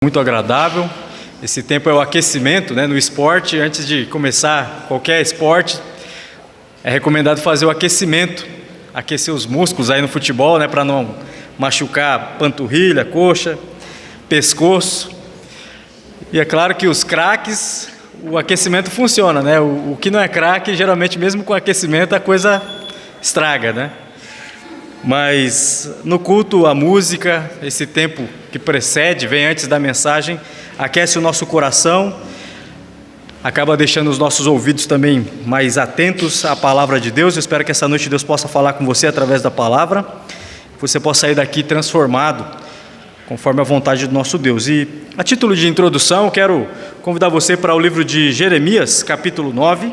Muito agradável. Esse tempo é o aquecimento, no esporte. Antes de começar qualquer esporte, é recomendado fazer o aquecimento, aquecer os músculos aí no futebol, para não machucar panturrilha, coxa, pescoço. E é claro que os craques, o aquecimento funciona, O que não é craque, geralmente mesmo com aquecimento a coisa estraga, Mas no culto, a música, esse tempo que precede, vem antes da mensagem, aquece o nosso coração, acaba deixando os nossos ouvidos também mais atentos à palavra de Deus. Eu espero que essa noite Deus possa falar com você através da palavra, que você possa sair daqui transformado, conforme a vontade do nosso Deus. E a título de introdução, eu quero convidar você para o livro de Jeremias, capítulo 9,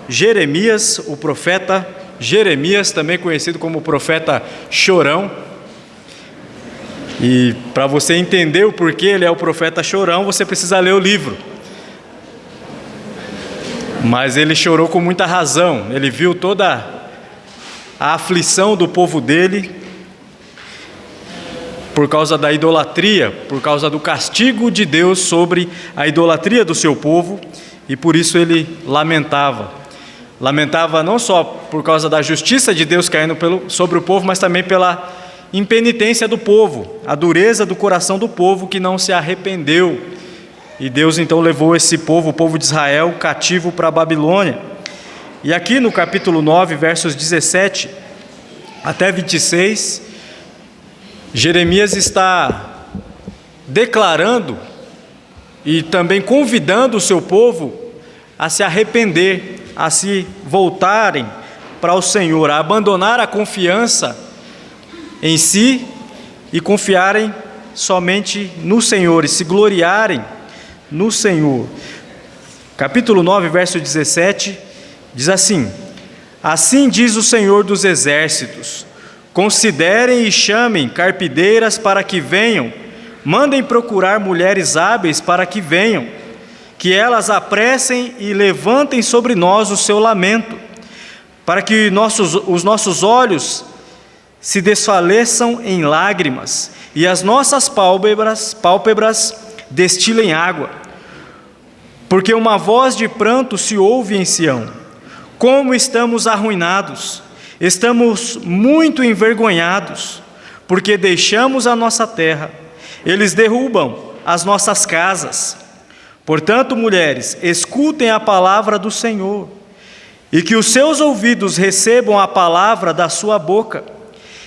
Jeremias, o profeta Jeremias, também conhecido como profeta chorão. E para você entender o porquê ele é o profeta chorão, você precisa ler o livro. Mas ele chorou com muita razão. Ele viu toda a aflição do povo dele por causa da idolatria, por causa do castigo de Deus sobre a idolatria do seu povo, e por isso ele lamentava. Lamentava não só por causa da justiça de Deus caindo sobre o povo, mas também pela impenitência do povo, a dureza do coração do povo que não se arrependeu. E Deus então levou esse povo, o povo de Israel, cativo para a Babilônia. E aqui no capítulo 9, versos 17 até 26, Jeremias está declarando e também convidando o seu povo a se arrepender, a se voltarem para o Senhor, a abandonar a confiança em si e confiarem somente no Senhor e se gloriarem no Senhor. Capítulo 9, verso 17, diz assim: Assim diz o Senhor dos exércitos: Considerem e chamem carpideiras para que venham, mandem procurar mulheres hábeis para que venham, que elas apressem e levantem sobre nós o seu lamento, para que os nossos olhos se desfaleçam em lágrimas e as nossas pálpebras destilem água. Porque uma voz de pranto se ouve em Sião: Como estamos arruinados, estamos muito envergonhados, porque deixamos a nossa terra, eles derrubam as nossas casas. Portanto, mulheres, escutem a palavra do Senhor, e que os seus ouvidos recebam a palavra da sua boca.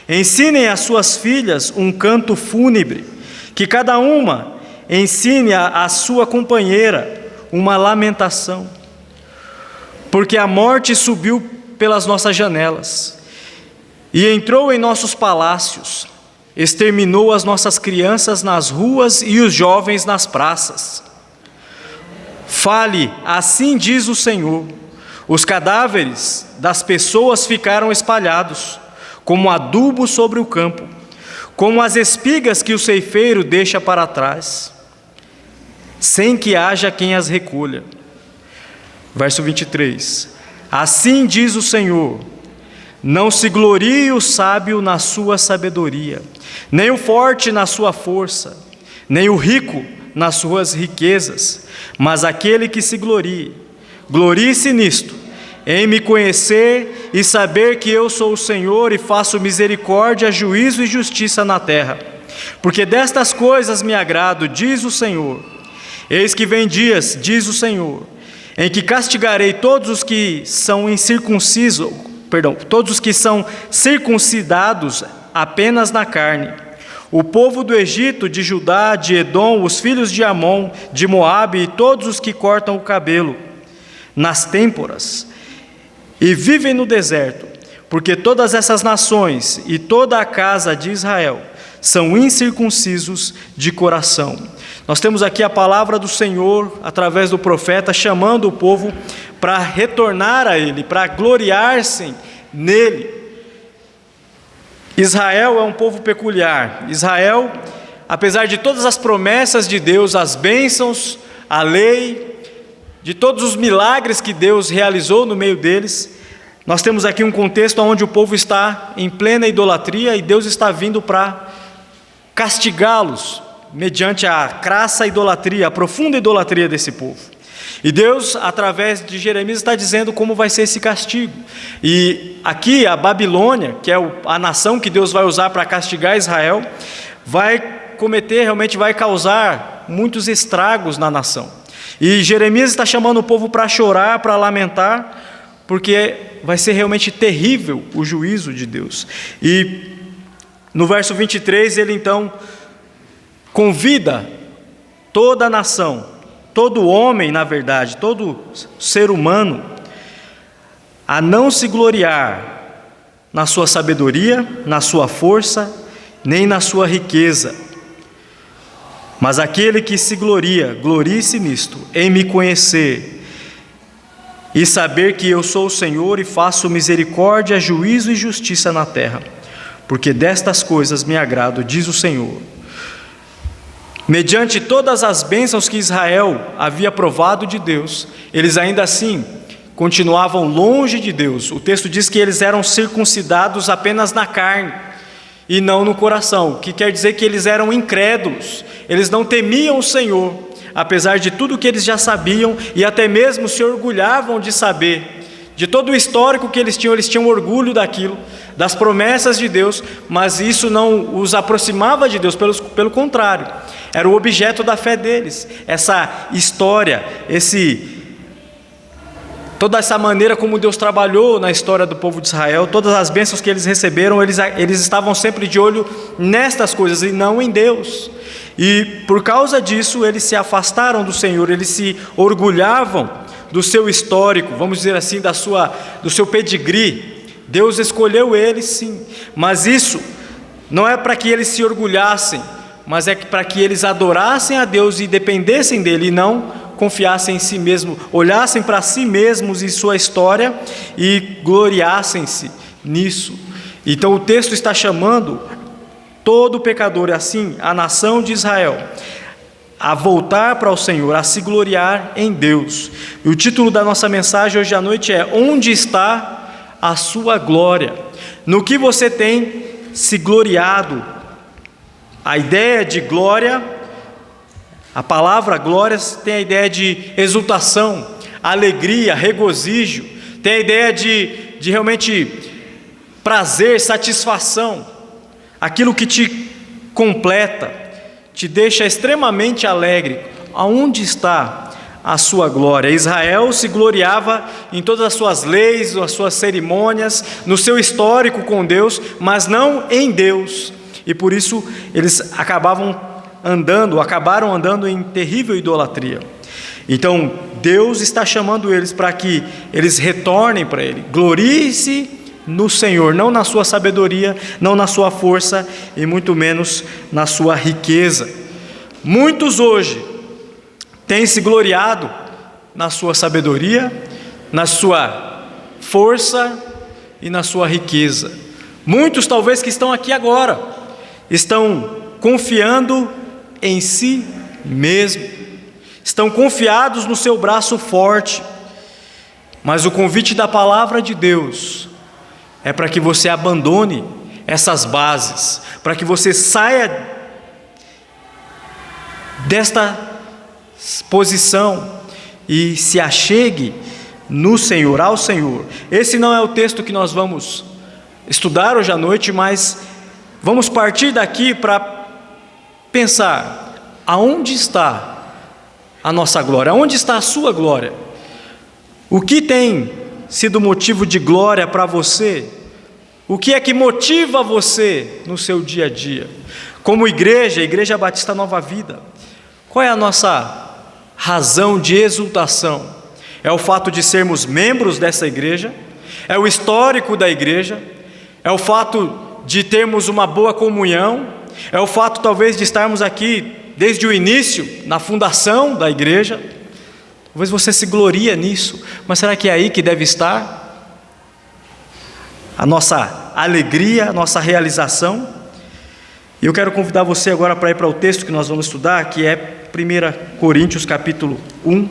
Ensinem às suas filhas um canto fúnebre, que cada uma ensine à sua companheira uma lamentação. Porque a morte subiu pelas nossas janelas, e entrou em nossos palácios, exterminou as nossas crianças nas ruas e os jovens nas praças. Fale, assim diz o Senhor: os cadáveres das pessoas ficaram espalhados, como adubo sobre o campo, como as espigas que o ceifeiro deixa para trás, sem que haja quem as recolha. Verso 23: Assim diz o Senhor: não se glorie o sábio na sua sabedoria, nem o forte na sua força, nem o rico nas suas riquezas, mas aquele que se glorie, glorie-se nisto, em me conhecer e saber que eu sou o Senhor e faço misericórdia, juízo e justiça na terra. Porque destas coisas me agrado, diz o Senhor. Eis que vem dias, diz o Senhor, em que castigarei todos os que são todos os que são circuncidados apenas na carne, o povo do Egito, de Judá, de Edom, os filhos de Amon, de Moabe e todos os que cortam o cabelo nas têmporas e vivem no deserto, porque todas essas nações e toda a casa de Israel são incircuncisos de coração. Nós temos aqui a palavra do Senhor, através do profeta, chamando o povo para retornar a Ele, para gloriar-se nele. Israel é um povo peculiar. Israel, apesar de todas as promessas de Deus, as bênçãos, a lei, de todos os milagres que Deus realizou no meio deles, nós temos aqui um contexto onde o povo está em plena idolatria e Deus está vindo para castigá-los mediante a crassa idolatria, a profunda idolatria desse povo. E Deus, através de Jeremias, está dizendo como vai ser esse castigo. E aqui a Babilônia, que é a nação que Deus vai usar para castigar Israel, realmente vai causar muitos estragos na nação. E Jeremias está chamando o povo para chorar, para lamentar, porque vai ser realmente terrível o juízo de Deus. E no verso 23 ele então convida toda a nação, todo homem, na verdade, todo ser humano, a não se gloriar na sua sabedoria, na sua força, nem na sua riqueza. Mas aquele que se gloria, glorie-se nisto, em me conhecer e saber que eu sou o Senhor e faço misericórdia, juízo e justiça na terra, porque destas coisas me agrado, diz o Senhor. Mediante todas as bênçãos que Israel havia provado de Deus, eles ainda assim continuavam longe de Deus. O texto diz que eles eram circuncidados apenas na carne e não no coração, o que quer dizer que eles eram incrédulos, eles não temiam o Senhor, apesar de tudo que eles já sabiam e até mesmo se orgulhavam de saber. De todo o histórico que eles tinham orgulho daquilo, das promessas de Deus, mas isso não os aproximava de Deus, pelo contrário, era o objeto da fé deles, essa história, toda essa maneira como Deus trabalhou na história do povo de Israel, todas as bênçãos que eles receberam, eles estavam sempre de olho nestas coisas e não em Deus. E por causa disso, eles se afastaram do Senhor, eles se orgulhavam do seu histórico, vamos dizer assim, do seu pedigree. Deus escolheu eles, sim, mas isso não é para que eles se orgulhassem, mas é para que eles adorassem a Deus e dependessem dele, e não confiassem em si mesmos, olhassem para si mesmos e sua história e gloriassem-se nisso. Então o texto está chamando todo pecador, assim, a nação de Israel, a voltar para o Senhor, a se gloriar em Deus. E o título da nossa mensagem hoje à noite é: onde está a sua glória? No que você tem se gloriado? A ideia de glória, a palavra glória tem a ideia de exultação, alegria, regozijo, tem a ideia de realmente prazer, satisfação, aquilo que te completa, te deixa extremamente alegre. Aonde está a sua glória? Israel se gloriava em todas as suas leis, as suas cerimônias, no seu histórico com Deus, mas não em Deus. E por isso eles acabaram andando em terrível idolatria. Então Deus está chamando eles para que eles retornem para Ele. Glorie-se no Senhor, não na sua sabedoria, não na sua força e muito menos na sua riqueza. Muitos hoje têm se gloriado na sua sabedoria, na sua força e na sua riqueza. Muitos talvez que estão aqui agora estão confiando em si mesmo, estão confiados no seu braço forte, mas o convite da palavra de Deus é para que você abandone essas bases, para que você saia desta posição e se achegue no Senhor, ao Senhor. Esse não é o texto que nós vamos estudar hoje à noite, mas vamos partir daqui para pensar: aonde está a nossa glória? Aonde está a sua glória? O que tem sido motivo de glória para você? O que é que motiva você no seu dia a dia? Como igreja, a Igreja Batista Nova Vida, qual é a nossa razão de exultação? É o fato de sermos membros dessa igreja? É o histórico da igreja? É o fato de termos uma boa comunhão? É o fato talvez de estarmos aqui desde o início, na fundação da igreja? Talvez você se gloria nisso, mas será que é aí que deve estar a nossa alegria, a nossa realização? E eu quero convidar você agora para ir para o texto que nós vamos estudar, que é 1 Coríntios capítulo 1,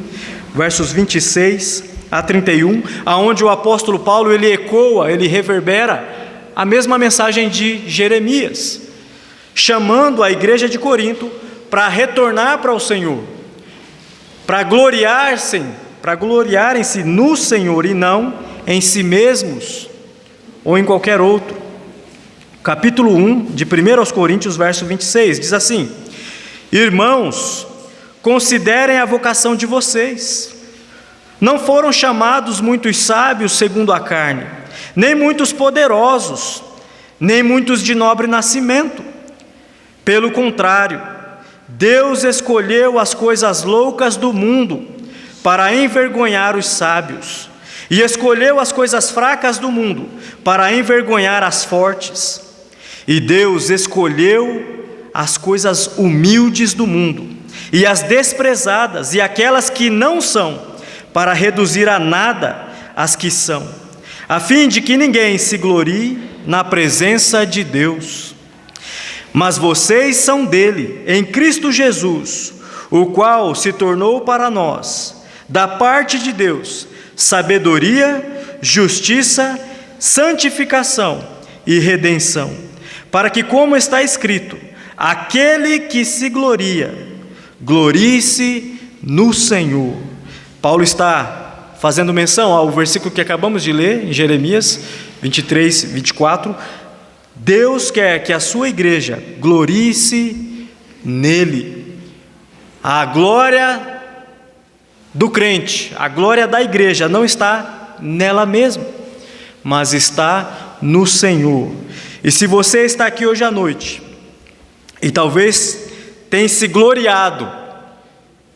versos 26 a 31, aonde o apóstolo Paulo, ele ecoa, ele reverbera a mesma mensagem de Jeremias, chamando a igreja de Corinto para retornar para o Senhor, para gloriarem-se no Senhor e não em si mesmos ou em qualquer outro. Capítulo 1 de 1 aos Coríntios, verso 26, diz assim: Irmãos, considerem a vocação de vocês. Não foram chamados muitos sábios segundo a carne, nem muitos poderosos, nem muitos de nobre nascimento. Pelo contrário, Deus escolheu as coisas loucas do mundo para envergonhar os sábios, e escolheu as coisas fracas do mundo para envergonhar as fortes. E Deus escolheu as coisas humildes do mundo, e as desprezadas, e aquelas que não são, para reduzir a nada as que são, a fim de que ninguém se glorie na presença de Deus. Mas vocês são dele, em Cristo Jesus, o qual se tornou para nós, da parte de Deus, sabedoria, justiça, santificação e redenção, para que, como está escrito, aquele que se gloria, glorie-se no Senhor. Paulo está fazendo menção ao versículo que acabamos de ler, em Jeremias 23, 24. Deus quer que a sua igreja glorie-se nele. A glória do crente, a glória da igreja não está nela mesma, mas está no Senhor. E se você está aqui hoje à noite, e talvez tenha se gloriado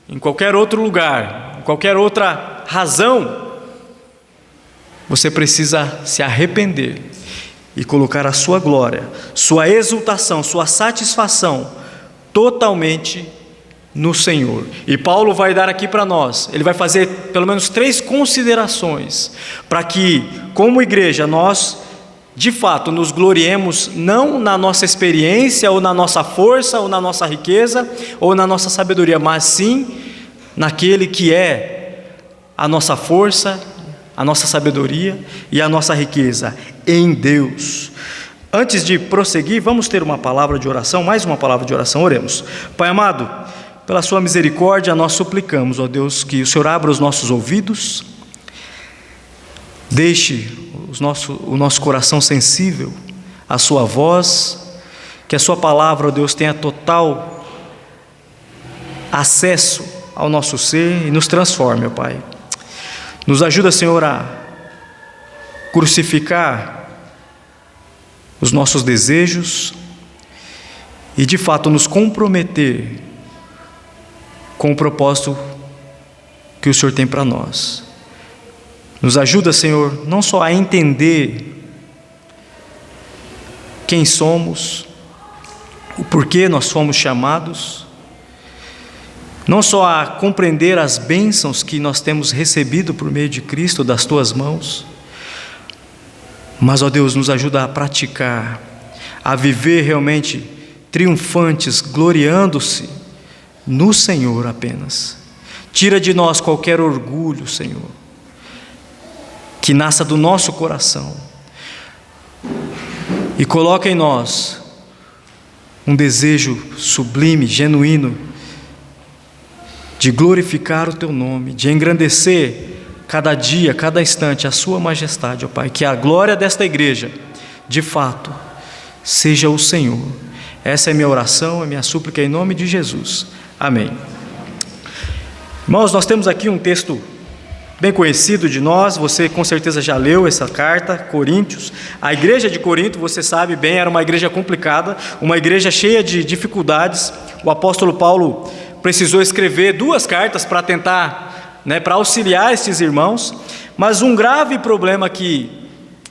em qualquer outro lugar, em qualquer outra razão, você precisa se arrepender e colocar a sua glória, sua exultação, sua satisfação totalmente no Senhor. E Paulo vai dar aqui para nós, ele vai fazer pelo menos 3 considerações, para que, como igreja, nós de fato nos gloriemos não na nossa experiência, ou na nossa força, ou na nossa riqueza, ou na nossa sabedoria, mas sim naquele que é a nossa força, a nossa sabedoria e a nossa riqueza, em Deus. Antes de prosseguir, vamos ter uma palavra de oração, mais uma palavra de oração. Oremos. Pai amado, pela sua misericórdia nós suplicamos, ó Deus, que o Senhor abra os nossos ouvidos, deixe o nosso coração sensível à sua voz, que a sua palavra, ó Deus, tenha total acesso ao nosso ser e nos transforme, ó Pai. Nos ajuda, Senhor, a crucificar os nossos desejos e de fato nos comprometer com o propósito que o Senhor tem para nós. Nos ajuda, Senhor, não só a entender quem somos, o porquê nós fomos chamados, não só a compreender as bênçãos que nós temos recebido por meio de Cristo, das Tuas mãos, mas, ó Deus, nos ajuda a praticar, a viver realmente triunfantes, gloriando-se no Senhor apenas. Tira de nós qualquer orgulho, Senhor, que nasça do nosso coração, e coloca em nós um desejo sublime, genuíno, de glorificar o Teu nome, de engrandecer cada dia, cada instante a Sua majestade, ó Pai. Que a glória desta igreja, de fato, seja o Senhor. Essa é minha oração, é minha súplica em nome de Jesus. Amém. Irmãos, nós temos aqui um texto bem conhecido de nós, você com certeza já leu essa carta, Coríntios. A igreja de Corinto, você sabe bem, era uma igreja complicada, uma igreja cheia de dificuldades. O apóstolo Paulo precisou escrever 2 cartas para tentar, para auxiliar esses irmãos, mas um grave problema que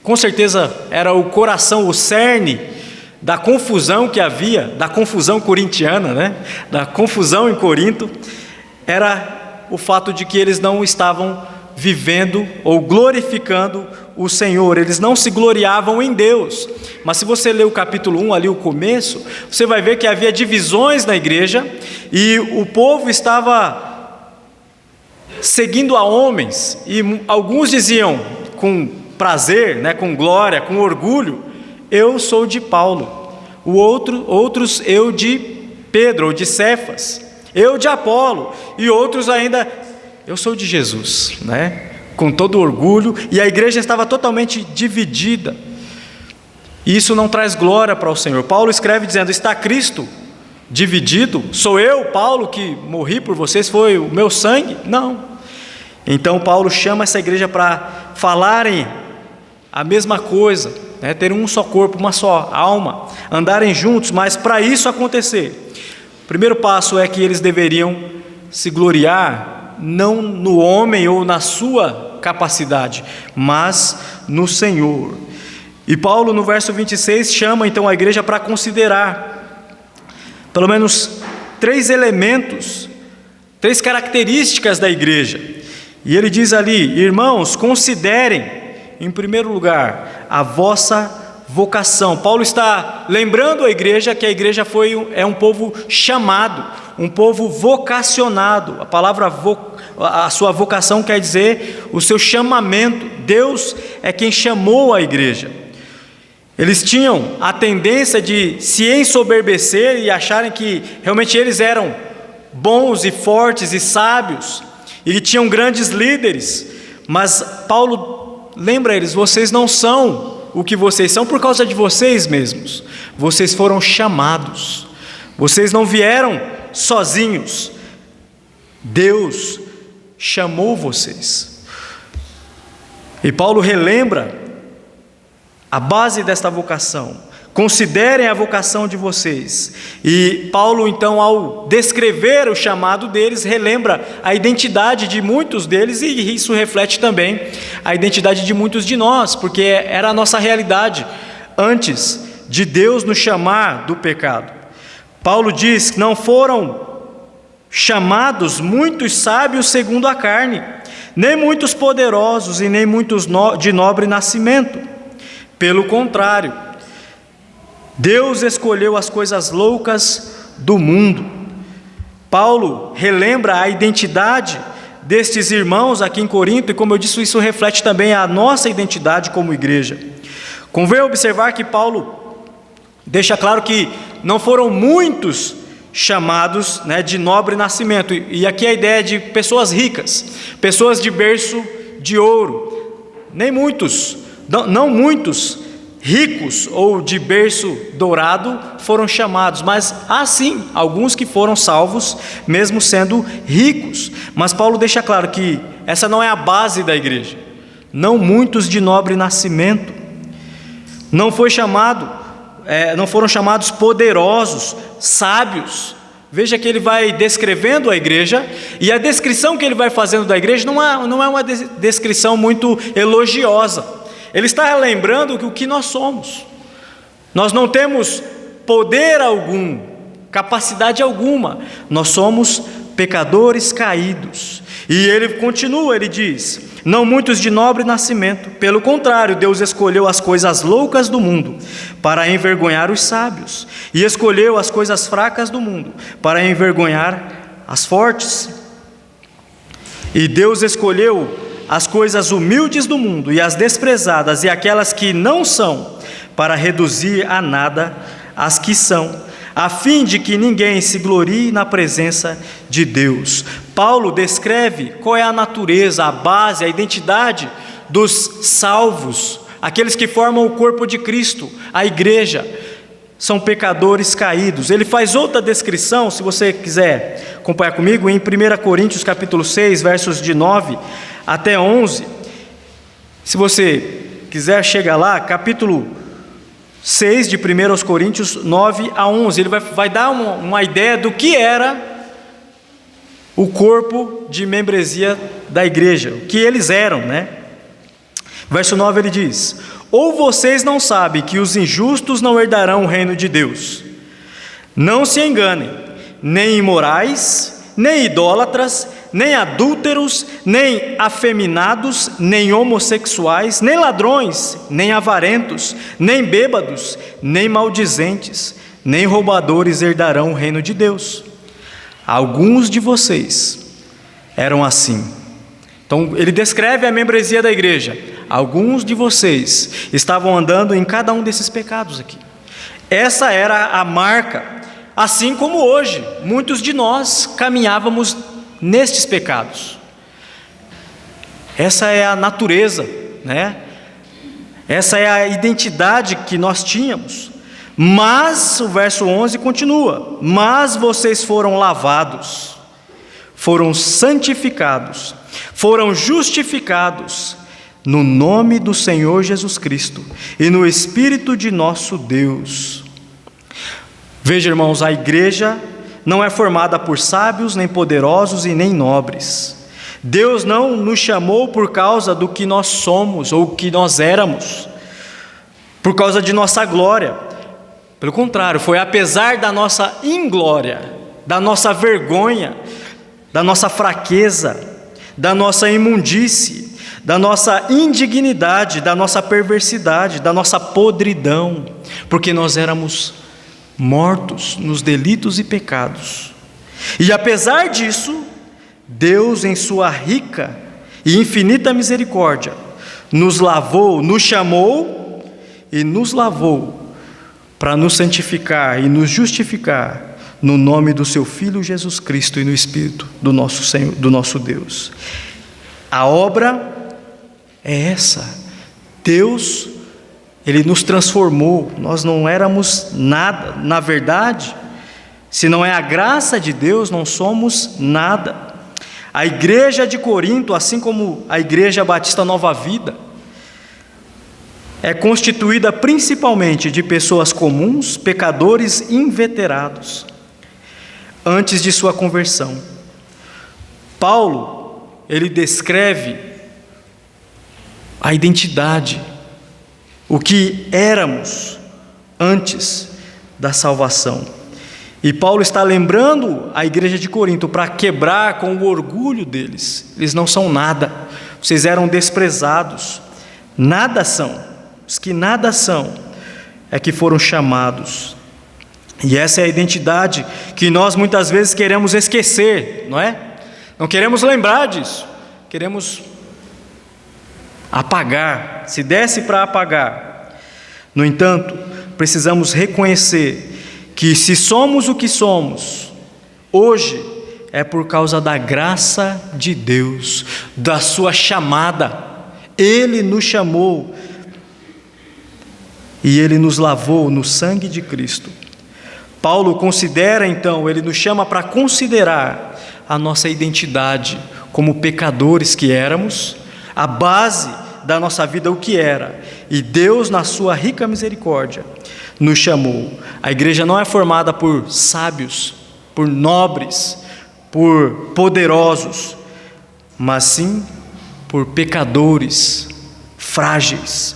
com certeza era o coração, o cerne da confusão que havia, da confusão corintiana, da confusão em Corinto, era o fato de que eles não estavam vivendo ou glorificando o Senhor, eles não se gloriavam em Deus. Mas se você ler o capítulo 1, ali o começo, você vai ver que havia divisões na igreja, e o povo estava seguindo a homens, e alguns diziam com prazer, com glória, com orgulho: eu sou de Paulo. Outros: eu de Pedro ou de Cefas, eu de Apolo, e outros ainda, eu sou de Jesus, né? Com todo orgulho, e a igreja estava totalmente dividida. E isso não traz glória para o Senhor. Paulo escreve dizendo: está Cristo dividido? Sou eu, Paulo, que morri por vocês? Foi o meu sangue? Não. Então Paulo chama essa igreja para falarem a mesma coisa, né? Ter um só corpo, uma só alma, andarem juntos. Mas para isso acontecer, o primeiro passo é que eles deveriam se gloriar não no homem ou na sua capacidade, mas no Senhor. E Paulo, no verso 26, chama então a igreja para considerar pelo menos 3 elementos, 3 características da igreja. E ele diz ali: irmãos, considerem em primeiro lugar a vossa vocação. Paulo está lembrando a igreja que a igreja é um povo chamado, um povo vocacionado. A palavra a sua vocação quer dizer o seu chamamento. Deus é quem chamou a igreja. Eles tinham a tendência de se ensoberbecer e acharem que realmente eles eram bons e fortes e sábios, e tinham grandes líderes. Mas Paulo lembra eles: vocês não são o que vocês são por causa de vocês mesmos. Vocês foram chamados. Vocês não vieram sozinhos. Deus chamou vocês. E Paulo relembra a base desta vocação: considerem a vocação de vocês. E Paulo então, ao descrever o chamado deles, relembra a identidade de muitos deles, e isso reflete também a identidade de muitos de nós, porque era a nossa realidade antes de Deus nos chamar do pecado. Paulo diz que não foram chamados muitos sábios segundo a carne, nem muitos poderosos e nem muitos de nobre nascimento. Pelo contrário, Deus escolheu as coisas loucas do mundo. Paulo relembra a identidade destes irmãos aqui em Corinto, e como eu disse, isso reflete também a nossa identidade como igreja. Convém observar que Paulo deixa claro que não foram muitos chamados, né, de nobre nascimento, e aqui a ideia é de pessoas ricas, pessoas de berço de ouro. Nem muitos, não muitos ricos ou de berço dourado foram chamados, mas há sim alguns que foram salvos mesmo sendo ricos. Mas Paulo deixa claro que essa não é a base da igreja. Não muitos de nobre nascimento. Não foram chamados poderosos, sábios. Veja que ele vai descrevendo a igreja, e a descrição que ele vai fazendo da igreja não é uma descrição muito elogiosa. Ele está lembrando o que nós somos. Nós não temos poder algum, capacidade alguma. Nós somos pecadores caídos. E ele continua, ele diz: não muitos de nobre nascimento. Pelo contrário, Deus escolheu as coisas loucas do mundo para envergonhar os sábios, e escolheu as coisas fracas do mundo para envergonhar as fortes. E Deus escolheu as coisas humildes do mundo e as desprezadas e aquelas que não são, para reduzir a nada as que são, a fim de que ninguém se glorie na presença de Deus. Paulo descreve qual é a natureza, a base, a identidade dos salvos, aqueles que formam o corpo de Cristo, a igreja. São pecadores caídos. Ele faz outra descrição, se você quiser acompanhar comigo, em 1 Coríntios capítulo 6, versos de 9 até 11. Se você quiser chegar lá, capítulo 6 de 1 Coríntios 9 a 11, ele vai dar uma ideia do que era o corpo de membresia da igreja, o que eles eram, né? Verso 9 ele diz: ou vocês não sabem que os injustos não herdarão o reino de Deus? Não se enganem, nem imorais, nem idólatras, nem adúlteros, nem afeminados, nem homossexuais, nem ladrões, nem avarentos, nem bêbados, nem maldizentes, nem roubadores herdarão o reino de Deus. Alguns de vocês eram assim. Então ele descreve a membresia da igreja. Alguns de vocês estavam andando em cada um desses pecados aqui. Essa era a marca, Assim como hoje, muitos de nós caminhávamos nestes pecados. Essa é a natureza, né? Essa é a identidade que nós tínhamos. Mas, o verso 11 continua: mas vocês foram lavados, foram santificados, foram justificados no nome do Senhor Jesus Cristo e no Espírito de nosso Deus. Veja, irmãos, a igreja não é formada por sábios, nem poderosos e nem nobres. Deus não nos chamou por causa do que nós somos ou que nós éramos, por causa de nossa glória. Pelo contrário, foi apesar da nossa inglória, da nossa vergonha, da nossa fraqueza, da nossa imundície, da nossa indignidade, da nossa perversidade, da nossa podridão, porque nós éramos mortos nos delitos e pecados. E apesar disso, Deus, em sua rica e infinita misericórdia, nos lavou, nos chamou e nos lavou para nos santificar e nos justificar no nome do seu Filho Jesus Cristo e no Espírito do nosso Senhor, do nosso Deus. A obra é essa. Deus, Ele nos transformou. Nós não éramos nada. Na verdade, se não é a graça de Deus, não somos nada. A igreja de Corinto, assim como a igreja Batista Nova Vida, é constituída principalmente de pessoas comuns, pecadores inveterados, antes de sua conversão. Paulo, ele descreve a identidade, o que éramos antes da salvação. E Paulo está lembrando a igreja de Corinto para quebrar com o orgulho deles. Eles não são nada, vocês eram desprezados, nada são. Os que nada são é que foram chamados. E essa é a identidade que nós muitas vezes queremos esquecer, não é? Não queremos lembrar disso, queremos apagar, se desse para apagar. No entanto, precisamos reconhecer que se somos o que somos hoje, é por causa da graça de Deus, da sua chamada. Ele nos chamou e Ele nos lavou no sangue de Cristo. Paulo considera então, ele nos chama para considerar a nossa identidade como pecadores que éramos, a base da nossa vida o que era, e Deus na sua rica misericórdia nos chamou. A igreja não é formada por sábios, por nobres, por poderosos, mas sim por pecadores frágeis.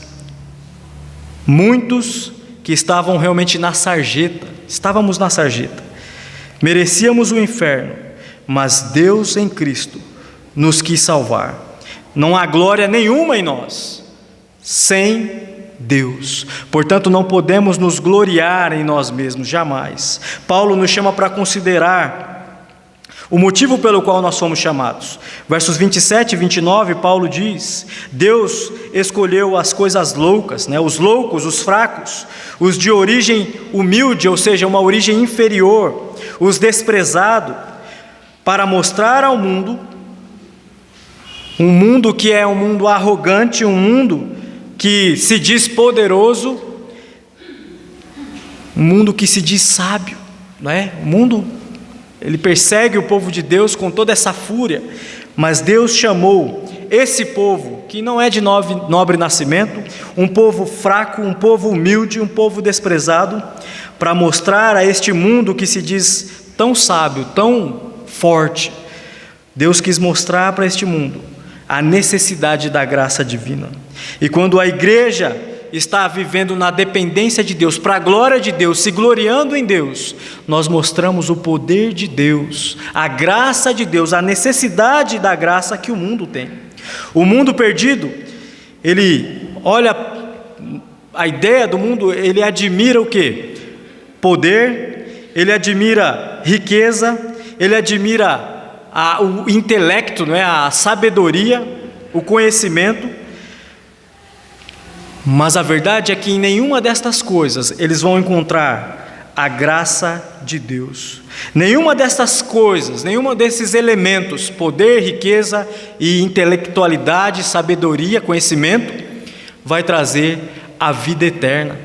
Muitos que estavam realmente na sarjeta, estávamos na sarjeta, merecíamos o inferno, mas Deus em Cristo nos quis salvar. Não há glória nenhuma em nós sem Deus, portanto não podemos nos gloriar em nós mesmos, jamais. Paulo nos chama para considerar o motivo pelo qual nós fomos chamados. Versos 27 e 29, Paulo diz: Deus escolheu as coisas loucas, os loucos, os fracos, os de origem humilde, ou seja, uma origem inferior, os desprezados, para mostrar ao mundo, um mundo que é um mundo arrogante, um mundo que se diz poderoso, um mundo que se diz sábio, O mundo, ele persegue o povo de Deus com toda essa fúria, mas Deus chamou esse povo, que não é de nobre nascimento, um povo fraco, um povo humilde, um povo desprezado, para mostrar a este mundo que se diz tão sábio, tão forte. Deus quis mostrar para este mundo a necessidade da graça divina. E quando a igreja está vivendo na dependência de Deus, para a glória de Deus, se gloriando em Deus, nós mostramos o poder de Deus, a graça de Deus, a necessidade da graça que o mundo tem. O mundo perdido, ele olha a ideia do mundo, ele admira o quê? Poder, ele admira riqueza, ele admira o intelecto, a sabedoria, o conhecimento. Mas a verdade é que em nenhuma destas coisas eles vão encontrar a graça de Deus. Nenhuma dessas coisas, nenhuma desses elementos, poder, riqueza e intelectualidade, sabedoria, conhecimento, vai trazer a vida eterna.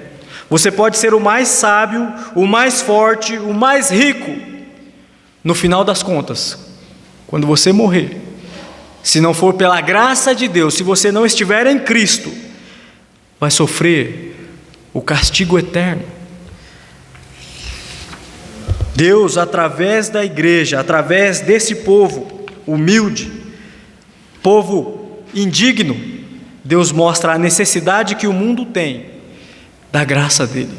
Você pode ser o mais sábio, o mais forte, o mais rico. No final das contas, quando você morrer, se não for pela graça de Deus, se você não estiver em Cristo, vai sofrer o castigo eterno. Deus, através da igreja, através desse povo humilde, povo indigno, Deus mostra a necessidade que o mundo tem da graça dele.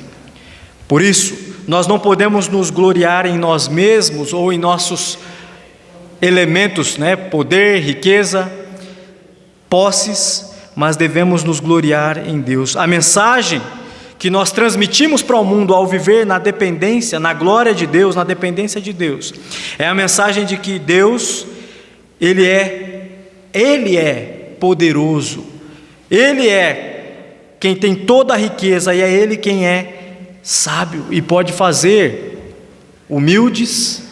Por isso, nós não podemos nos gloriar em nós mesmos ou em nossos elementos, poder, riqueza, posses, mas devemos nos gloriar em Deus. A mensagem que nós transmitimos para o mundo ao viver na dependência, na glória de Deus, na dependência de Deus, é a mensagem de que Deus, Ele é poderoso, Ele é quem tem toda a riqueza e é Ele quem é sábio e pode fazer humildes,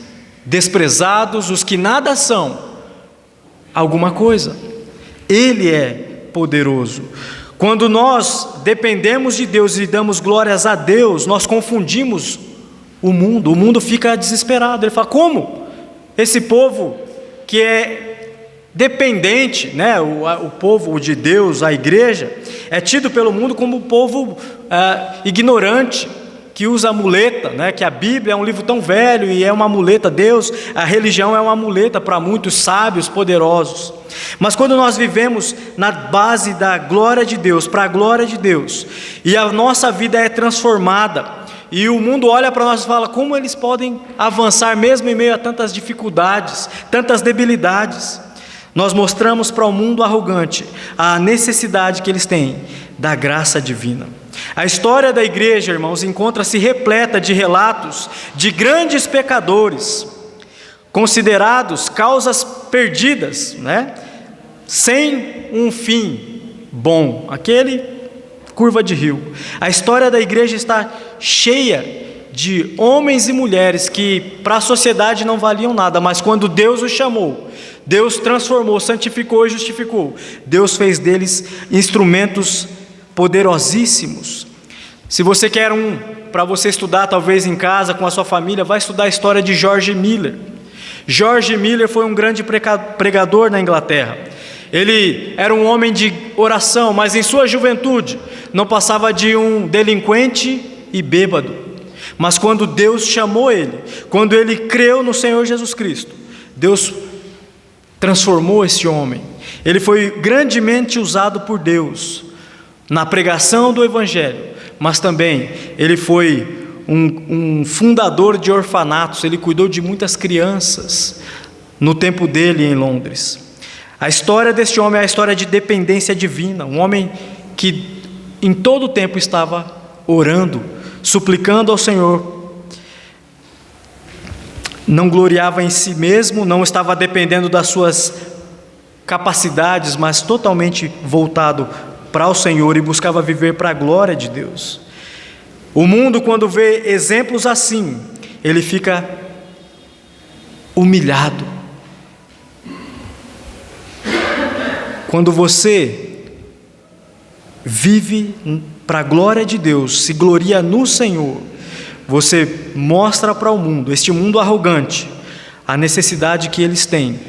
desprezados, os que nada são, alguma coisa. Ele é poderoso. Quando nós dependemos de Deus e damos glórias a Deus, nós confundimos o mundo fica desesperado. Ele fala: como? Esse povo que é dependente, o povo de Deus, a igreja, é tido pelo mundo como um povo ignorante, que usa muleta, que a Bíblia é um livro tão velho e é uma muleta. Deus, a religião é uma muleta para muitos sábios, poderosos. Mas quando nós vivemos na base da glória de Deus, para a glória de Deus, e a nossa vida é transformada, e o mundo olha para nós e fala: como eles podem avançar mesmo em meio a tantas dificuldades, tantas debilidades? Nós mostramos para o mundo arrogante a necessidade que eles têm da graça divina. A história da igreja, irmãos, encontra-se repleta de relatos de grandes pecadores, considerados causas perdidas, sem um fim bom, aquele curva de rio. A história da igreja está cheia de homens e mulheres que para a sociedade não valiam nada, mas quando Deus os chamou, Deus transformou, santificou e justificou. Deus fez deles instrumentos poderosíssimos. Se você quer para você estudar talvez em casa com a sua família, vai estudar a história de George Miller. George Miller foi um grande pregador na Inglaterra. Ele era um homem de oração, mas em sua juventude não passava de um delinquente e bêbado. Mas quando Deus chamou ele, quando ele creu no Senhor Jesus Cristo, Deus transformou esse homem. Ele foi grandemente usado por Deus na pregação do Evangelho, mas também ele foi um fundador de orfanatos. Ele cuidou de muitas crianças no tempo dele em Londres. A história deste homem é a história de dependência divina, um homem que em todo o tempo estava orando, suplicando ao Senhor, não gloriava em si mesmo, não estava dependendo das suas capacidades, mas totalmente voltado para o Senhor e buscava viver para a glória de Deus. O mundo, quando vê exemplos assim, ele fica humilhado. Quando você vive para a glória de Deus, se gloria no Senhor, você mostra para o mundo, este mundo arrogante, a necessidade que eles têm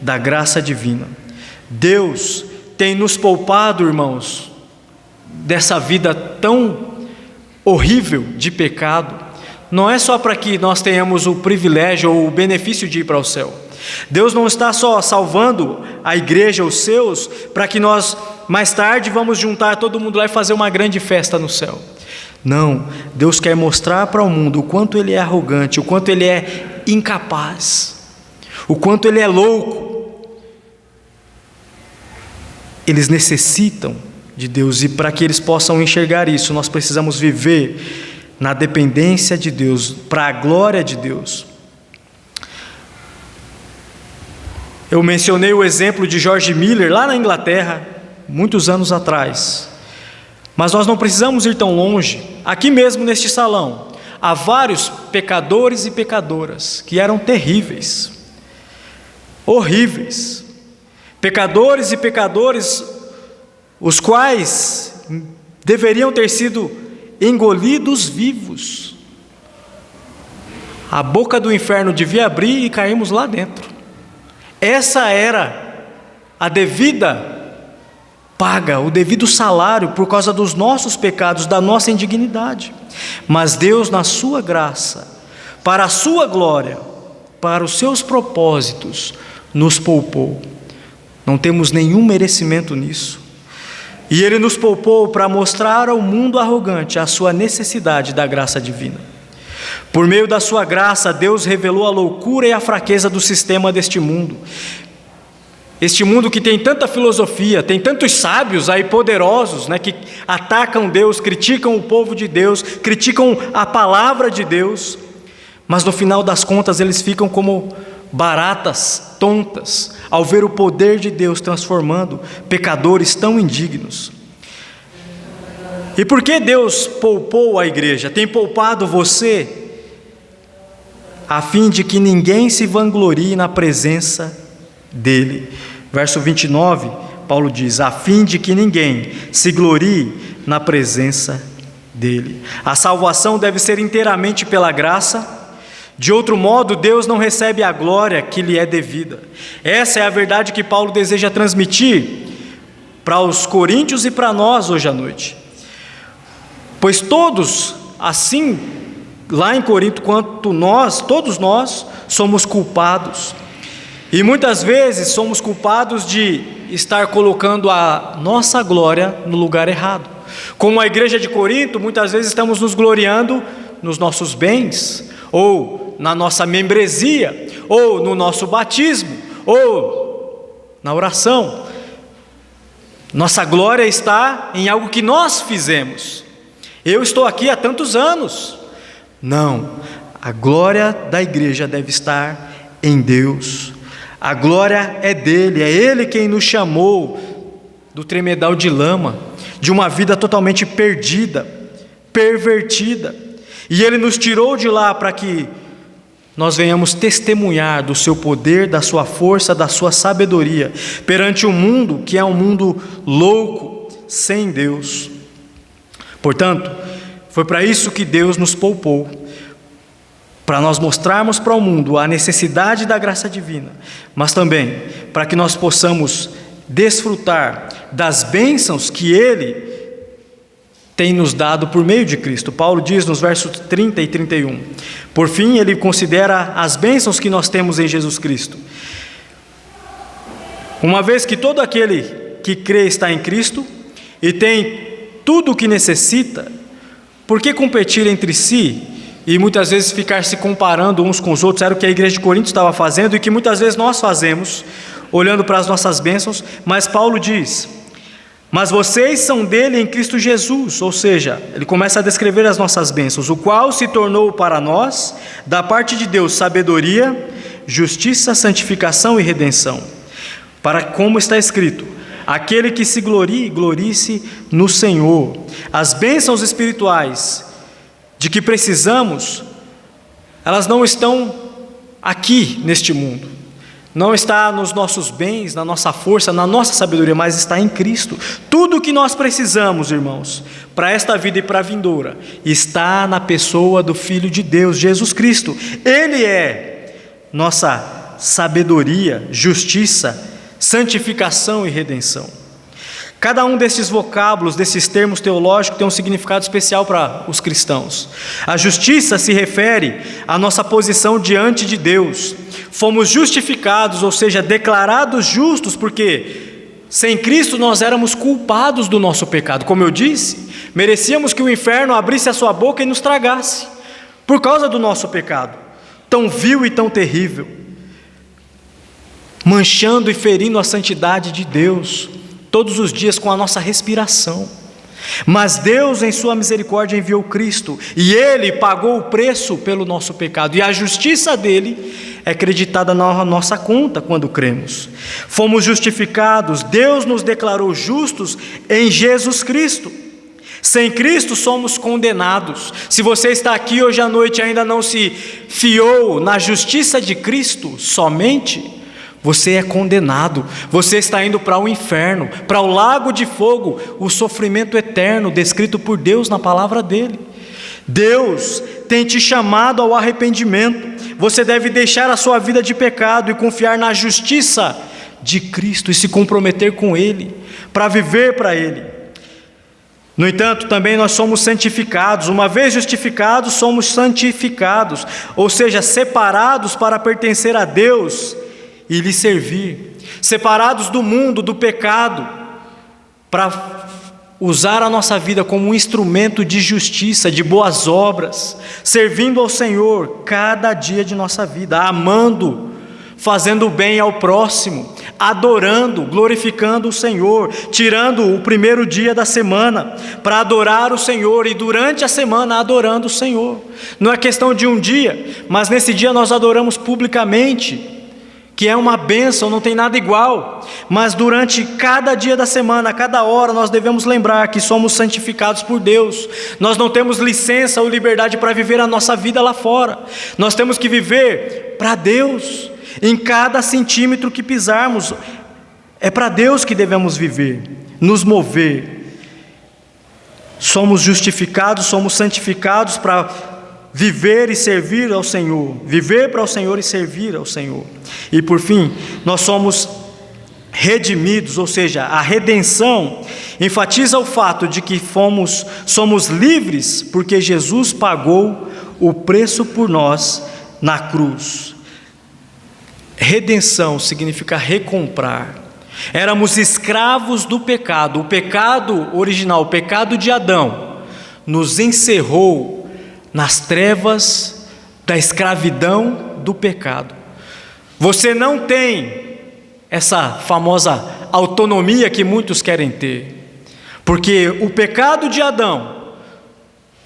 da graça divina. Deus tem nos poupado, irmãos, dessa vida tão horrível de pecado. Não é só para que nós tenhamos o privilégio ou o benefício de ir para o céu. Deus não está só salvando a igreja, os seus, para que nós mais tarde vamos juntar todo mundo lá e fazer uma grande festa no céu. Não, Deus quer mostrar para o mundo o quanto Ele é arrogante, o quanto Ele é incapaz, o quanto Ele é louco. Eles necessitam de Deus, e para que eles possam enxergar isso, nós precisamos viver na dependência de Deus, para a glória de Deus. Eu mencionei o exemplo de George Miller lá na Inglaterra, muitos anos atrás. Mas nós não precisamos ir tão longe. Aqui mesmo neste salão, a vários pecadores e pecadoras que eram terríveis, horríveis, pecadores e pecadores, os quais deveriam ter sido engolidos vivos. A boca do inferno devia abrir e caímos lá dentro. Essa era a devida paga, o devido salário por causa dos nossos pecados, da nossa indignidade. Mas Deus, na sua graça, para a sua glória, para os seus propósitos, nos poupou. Não temos nenhum merecimento nisso. E Ele nos poupou para mostrar ao mundo arrogante a sua necessidade da graça divina. Por meio da sua graça, Deus revelou a loucura e a fraqueza do sistema deste mundo. Este mundo que tem tanta filosofia, tem tantos sábios aí poderosos, que atacam Deus, criticam o povo de Deus, criticam a palavra de Deus, mas no final das contas eles ficam como baratas tontas ao ver o poder de Deus transformando pecadores tão indignos. E por que Deus poupou a igreja? Tem poupado você, a fim de que ninguém se vanglorie na presença dele. Verso 29, Paulo diz: a fim de que ninguém se glorie na presença dele. A salvação deve ser inteiramente pela graça. De outro modo, Deus não recebe a glória que lhe é devida. Essa é a verdade que Paulo deseja transmitir para os coríntios e para nós hoje à noite. Pois todos, assim lá em Corinto quanto nós, todos nós somos culpados. E muitas vezes somos culpados de estar colocando a nossa glória no lugar errado. Como a igreja de Corinto, muitas vezes estamos nos gloriando nos nossos bens, ou na nossa membresia, ou no nosso batismo, ou na oração. Nossa glória está em algo que nós fizemos. Eu estou aqui há tantos anos. Não, a glória da igreja deve estar em Deus. A glória é dele, é ele quem nos chamou do tremedal de lama, de uma vida totalmente perdida, pervertida, e ele nos tirou de lá para que nós venhamos testemunhar do seu poder, da sua força, da sua sabedoria, perante um mundo que é um mundo louco, sem Deus. Portanto, foi para isso que Deus nos poupou, para nós mostrarmos para o mundo a necessidade da graça divina, mas também para que nós possamos desfrutar das bênçãos que Ele tem nos dado por meio de Cristo. Paulo diz nos versos 30 e 31, por fim, ele considera as bênçãos que nós temos em Jesus Cristo. Uma vez que todo aquele que crê está em Cristo e tem tudo o que necessita, por que competir entre si e muitas vezes ficar se comparando uns com os outros? Era o que a igreja de Corinto estava fazendo e que muitas vezes nós fazemos, olhando para as nossas bênçãos. Mas Paulo diz: mas vocês são dele em Cristo Jesus, ou seja, ele começa a descrever as nossas bênçãos, o qual se tornou para nós, da parte de Deus, sabedoria, justiça, santificação e redenção, para, como está escrito, aquele que se glorie, glorie-se no Senhor. As bênçãos espirituais de que precisamos, elas não estão aqui neste mundo, não está nos nossos bens, na nossa força, na nossa sabedoria, mas está em Cristo. Tudo o que nós precisamos, irmãos, para esta vida e para a vindoura, está na pessoa do Filho de Deus, Jesus Cristo. Ele é nossa sabedoria, justiça, santificação e redenção. Cada um desses vocábulos, desses termos teológicos, tem um significado especial para os cristãos. A justiça se refere à nossa posição diante de Deus. Fomos justificados, ou seja, declarados justos, porque sem Cristo nós éramos culpados do nosso pecado. Como eu disse, merecíamos que o inferno abrisse a sua boca e nos tragasse, por causa do nosso pecado, tão vil e tão terrível, manchando e ferindo a santidade de Deus, todos os dias com a nossa respiração. Mas Deus, em sua misericórdia, enviou Cristo, e Ele pagou o preço pelo nosso pecado, e a justiça dele é creditada na nossa conta quando cremos. Fomos justificados, Deus nos declarou justos em Jesus Cristo, Sem Cristo somos condenados. Se você está aqui hoje à noite e ainda não se fiou na justiça de Cristo somente, você é condenado. Você está indo para o inferno, para o lago de fogo, o sofrimento eterno descrito por Deus na palavra dele. Deus tem te chamado ao arrependimento. Você deve deixar a sua vida de pecado e confiar na justiça de Cristo e se comprometer com Ele, para viver para Ele. No entanto, também nós somos santificados. Uma vez justificados, somos santificados, ou seja, separados para pertencer a Deus e lhe servir, separados do mundo, do pecado, para usar a nossa vida como um instrumento de justiça, de boas obras, servindo ao Senhor cada dia de nossa vida, amando, fazendo bem ao próximo, adorando, glorificando o Senhor, tirando o primeiro dia da semana para adorar o Senhor e durante a semana adorando o Senhor. Não é questão de um dia, mas nesse dia nós adoramos publicamente, que é uma bênção, não tem nada igual. Mas durante cada dia da semana, cada hora, nós devemos lembrar que somos santificados por Deus. Nós não temos licença ou liberdade para viver a nossa vida lá fora. Nós temos que viver para Deus. Em cada centímetro que pisarmos, é para Deus que devemos viver, nos mover. Somos justificados, somos santificados para viver e servir ao Senhor, viver para o Senhor e servir ao Senhor. E por fim, nós somos redimidos, ou seja, a redenção enfatiza o fato de que somos livres porque Jesus pagou o preço por nós na cruz. Redenção significa recomprar. Éramos escravos do pecado. O pecado original, o pecado de Adão, nos encerrou nas trevas da escravidão do pecado. Você não tem essa famosa autonomia que muitos querem ter, porque o pecado de Adão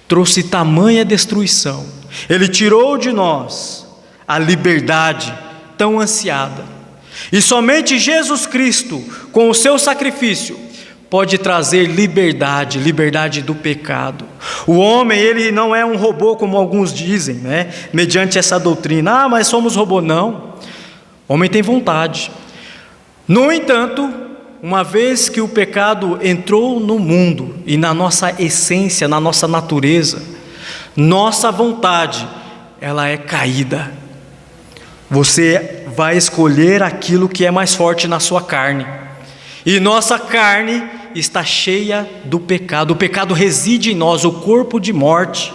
trouxe tamanha destruição. Ele tirou de nós a liberdade tão ansiada, e somente Jesus Cristo, com o seu sacrifício, pode trazer liberdade, liberdade do pecado. O homem, ele não é um robô como alguns dizem, né? Mediante essa doutrina, mas somos robô. Não, o homem tem vontade. No entanto, uma vez que o pecado entrou no mundo e na nossa essência, na nossa natureza, nossa vontade, ela é caída. Você vai escolher aquilo que é mais forte na sua carne, e nossa carne está cheia do pecado. O pecado reside em nós, o corpo de morte.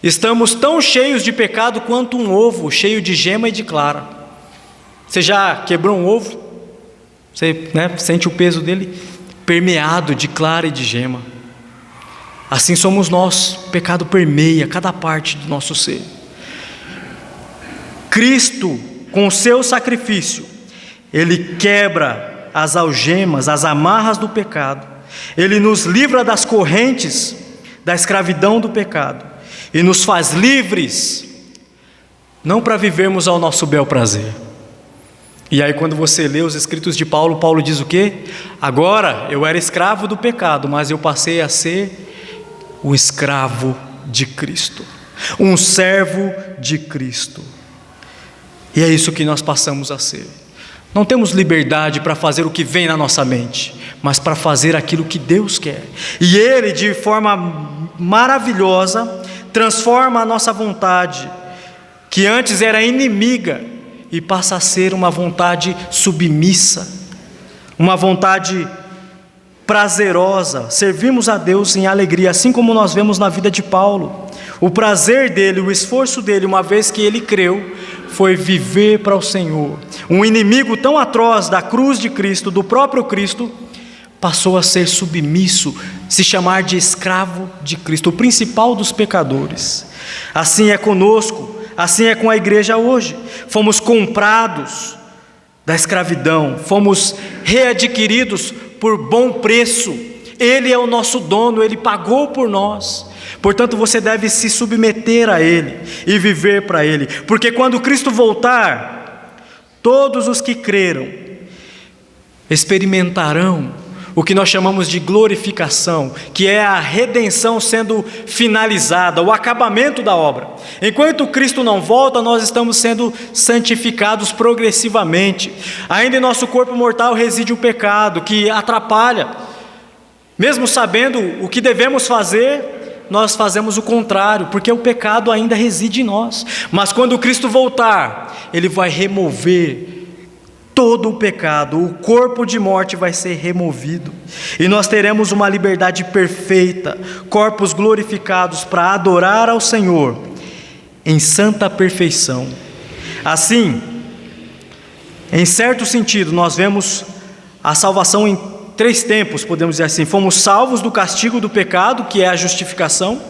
Estamos tão cheios de pecado quanto um ovo cheio de gema e de clara. Você já quebrou um ovo? Você, sente o peso dele permeado de clara e de gema. Assim somos nós. O pecado permeia cada parte do nosso ser. Cristo, com o seu sacrifício, Ele quebra as algemas, as amarras do pecado. Ele nos livra das correntes da escravidão do pecado e nos faz livres, não para vivermos ao nosso bel prazer. E aí quando você lê os escritos de Paulo, Paulo diz o quê? Agora eu era escravo do pecado, mas eu passei a ser um escravo de Cristo, um servo de Cristo. E é isso que nós passamos a ser. Não temos liberdade para fazer o que vem na nossa mente, mas para fazer aquilo que Deus quer. E Ele, de forma maravilhosa, transforma a nossa vontade, que antes era inimiga, e passa a ser uma vontade submissa, uma vontade prazerosa. Servimos a Deus em alegria, assim como nós vemos na vida de Paulo. O prazer dele, o esforço dele, uma vez que ele creu, foi viver para o Senhor. Um inimigo tão atroz da cruz de Cristo, do próprio Cristo, passou a ser submisso, se chamar de escravo de Cristo, o principal dos pecadores. Assim é conosco, assim é com a igreja hoje. Fomos comprados da escravidão, fomos readquiridos por bom preço. Ele é o nosso dono, Ele pagou por nós. Portanto, você deve se submeter a Ele e viver para Ele, porque quando Cristo voltar, todos os que creram experimentarão o que nós chamamos de glorificação, que é a redenção sendo finalizada, o acabamento da obra. Enquanto Cristo não volta, nós estamos sendo santificados progressivamente. Ainda em nosso corpo mortal reside o pecado, que atrapalha. Mesmo sabendo o que devemos fazer, nós fazemos o contrário, porque o pecado ainda reside em nós. Mas quando Cristo voltar, Ele vai remover todo o pecado, o corpo de morte vai ser removido, e nós teremos uma liberdade perfeita, corpos glorificados para adorar ao Senhor em santa perfeição. Assim, em certo sentido, nós vemos a salvação em 3 tempos, podemos dizer assim. Fomos salvos do castigo do pecado, que é a justificação.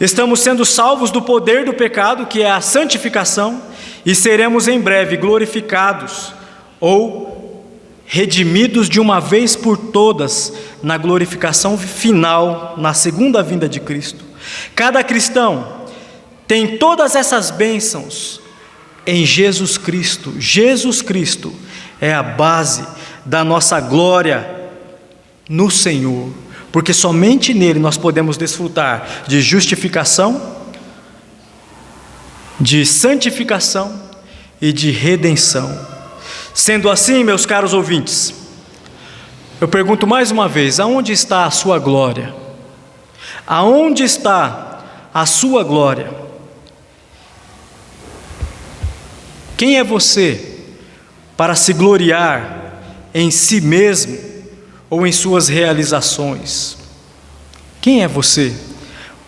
Estamos sendo salvos do poder do pecado, que é a santificação. E seremos em breve glorificados, ou redimidos de uma vez por todas, na glorificação final, na segunda vinda de Cristo. Cada cristão tem todas essas bênçãos em Jesus Cristo. Jesus Cristo é a base da nossa glória no Senhor, porque somente nele nós podemos desfrutar de justificação, de santificação e de redenção. Sendo assim, meus caros ouvintes, eu pergunto mais uma vez: aonde está a sua glória? Aonde está a sua glória? Quem é você para se gloriar em si mesmo ou em suas realizações? Quem é você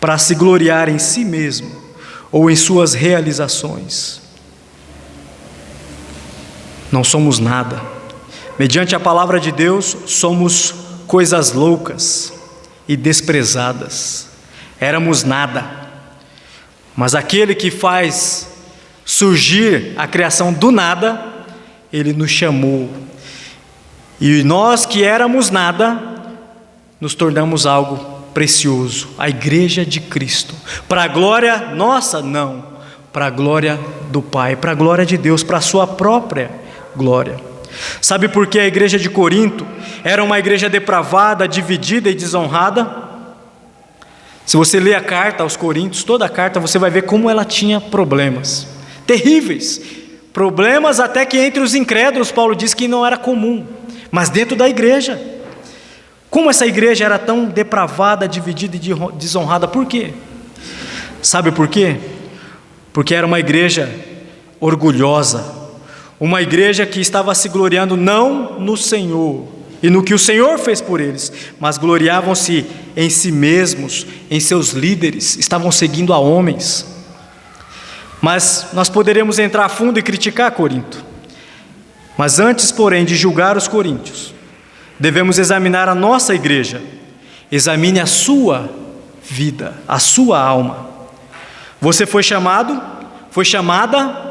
para se gloriar em si mesmo ou em suas realizações? Não somos nada. Mediante a palavra de Deus, somos coisas loucas e desprezadas. Éramos nada. Mas aquele que faz surgir a criação do nada, Ele nos chamou. E nós que éramos nada, nos tornamos algo precioso. A igreja de Cristo. Para a glória nossa, não. Para a glória do Pai, para a glória de Deus, para a sua própria glória. Sabe por que a igreja de Corinto era uma igreja depravada, dividida e desonrada? Se você ler a carta aos Coríntios, toda a carta, você vai ver como ela tinha problemas terríveis, problemas até que entre os incrédulos. Paulo diz que não era comum, mas dentro da igreja, como essa igreja era tão depravada, dividida e desonrada? Por quê? Sabe por quê? Porque era uma igreja orgulhosa, uma igreja que estava se gloriando não no Senhor e no que o Senhor fez por eles, mas gloriavam-se em si mesmos, em seus líderes, estavam seguindo a homens. Mas nós poderíamos entrar a fundo e criticar Corinto. Mas antes, porém, de julgar os coríntios, devemos examinar a nossa igreja. Examine a sua vida, a sua alma. Você foi chamado, foi chamada.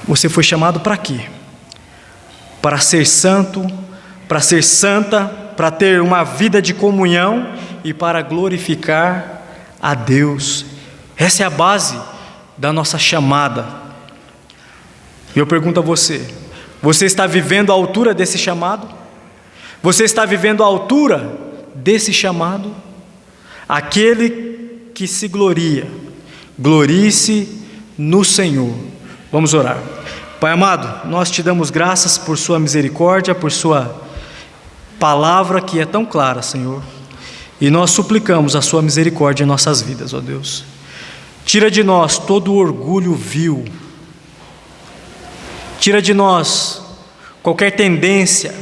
Você foi chamado para quê? Para ser santo, para ser santa, para ter uma vida de comunhão e para glorificar a Deus. Essa é a base da nossa chamada. E eu pergunto a você: você está vivendo à altura desse chamado? Você está vivendo à altura desse chamado? Aquele que se gloria, glorie-se no Senhor. Vamos orar. Pai amado, nós te damos graças por sua misericórdia, por sua palavra que é tão clara, Senhor. E nós suplicamos a sua misericórdia em nossas vidas, ó Deus. Tira de nós todo o orgulho vil. Tira de nós qualquer tendência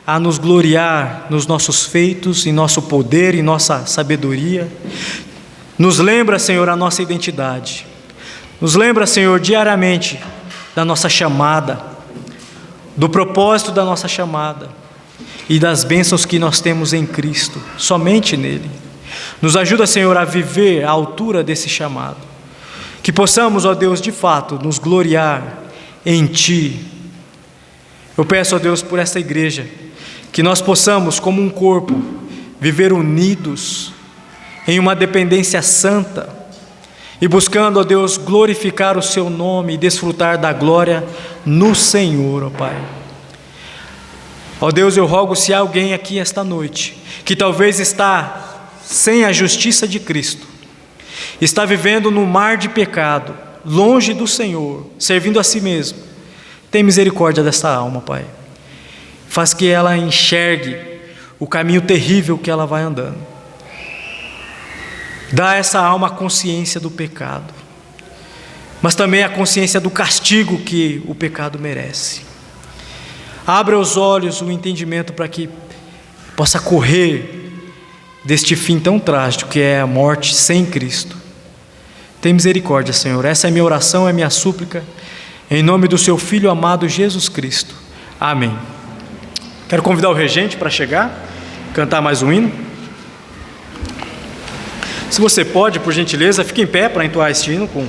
a nos gloriar nos nossos feitos, em nosso poder, em nossa sabedoria. Nos lembra, Senhor, a nossa identidade. Nos lembra, Senhor, diariamente da nossa chamada, do propósito da nossa chamada e das bênçãos que nós temos em Cristo, somente nele. Nos ajuda, Senhor, a viver à altura desse chamado. Que possamos, ó Deus, de fato, nos gloriar em Ti. Eu peço, ó Deus, por esta igreja, que nós possamos, como um corpo, viver unidos em uma dependência santa, e buscando, ó Deus, glorificar o Seu nome e desfrutar da glória no Senhor, ó Pai. Ó Deus, eu rogo se há alguém aqui esta noite que talvez está sem a justiça de Cristo, está vivendo no mar de pecado, longe do Senhor, servindo a si mesmo, tem misericórdia dessa alma, Pai. Faz que ela enxergue o caminho terrível que ela vai andando. Dá a essa alma a consciência do pecado, mas também a consciência do castigo que o pecado merece. Abra os olhos, o entendimento, para que possa correr deste fim tão trágico que é a morte sem Cristo. Tem misericórdia, Senhor. Essa é minha oração, é minha súplica, em nome do seu Filho amado Jesus Cristo. Amém. Quero convidar o regente para chegar, cantar mais um hino. Se você pode, por gentileza, fique em pé para entoar este hino com